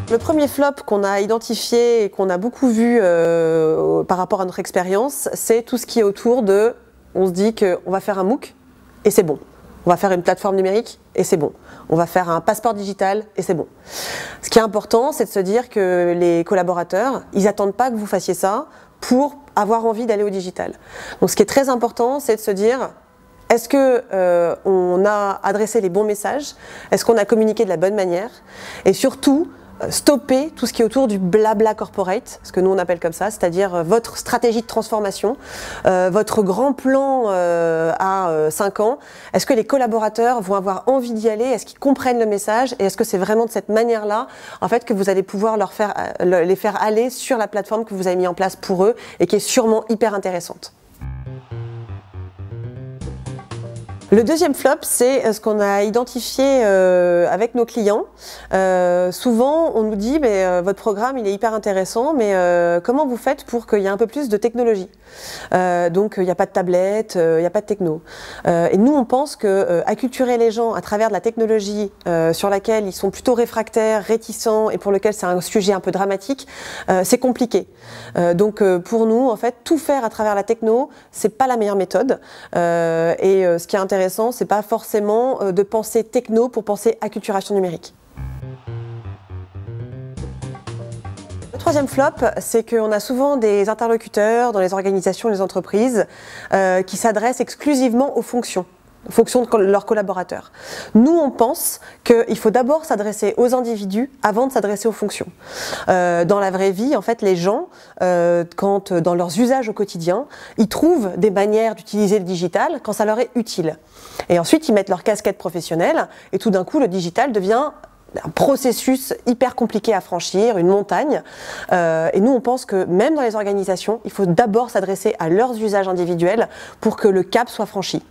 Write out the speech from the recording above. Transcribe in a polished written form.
Le premier flop qu'on a identifié et qu'on a beaucoup vu par rapport à notre expérience, c'est tout ce qui est autour de, on se dit qu'on va faire un MOOC et c'est bon. On va faire une plateforme numérique et c'est bon. On va faire un passeport digital et c'est bon. Ce qui est important, c'est de se dire que les collaborateurs, ils n'attendent pas que vous fassiez ça pour avoir envie d'aller au digital. Donc ce qui est très important, c'est de se dire, est-ce qu'on a adressé les bons messages? Est-ce qu'on a communiqué de la bonne manière? Et surtout, stopper tout ce qui est autour du blabla corporate, ce que nous on appelle comme ça, c'est-à-dire votre stratégie de transformation, votre grand plan à 5 ans. Est-ce que les collaborateurs vont avoir envie d'y aller? Est-ce qu'ils comprennent le message? Et est-ce que c'est vraiment de cette manière-là en fait, que vous allez pouvoir les faire aller sur la plateforme que vous avez mis en place pour eux et qui est sûrement hyper intéressante? Le deuxième flop, c'est ce qu'on a identifié avec nos clients. Souvent, on nous dit votre programme il est hyper intéressant, mais comment vous faites pour qu'il y ait un peu plus de technologie? Donc, il n'y a pas de tablette, il n'y a pas de techno. Et nous, on pense que acculturer les gens à travers de la technologie sur laquelle ils sont plutôt réfractaires, réticents et pour lequel c'est un sujet un peu dramatique, c'est compliqué. Donc, pour nous, en fait, tout faire à travers la techno, c'est pas la meilleure méthode. Et ce qui est intéressant, c'est pas forcément de penser techno pour penser acculturation numérique. Le troisième flop, c'est qu'on a souvent des interlocuteurs dans les organisations, les entreprises, qui s'adressent exclusivement aux fonctions de leurs collaborateurs. Nous, on pense qu'il faut d'abord s'adresser aux individus avant de s'adresser aux fonctions. Dans la vraie vie, en fait, les gens, quand dans leurs usages au quotidien, ils trouvent des manières d'utiliser le digital quand ça leur est utile. Et ensuite, ils mettent leur casquette professionnelle et tout d'un coup, le digital devient un processus hyper compliqué à franchir, une montagne. Et nous, on pense que même dans les organisations, il faut d'abord s'adresser à leurs usages individuels pour que le cap soit franchi.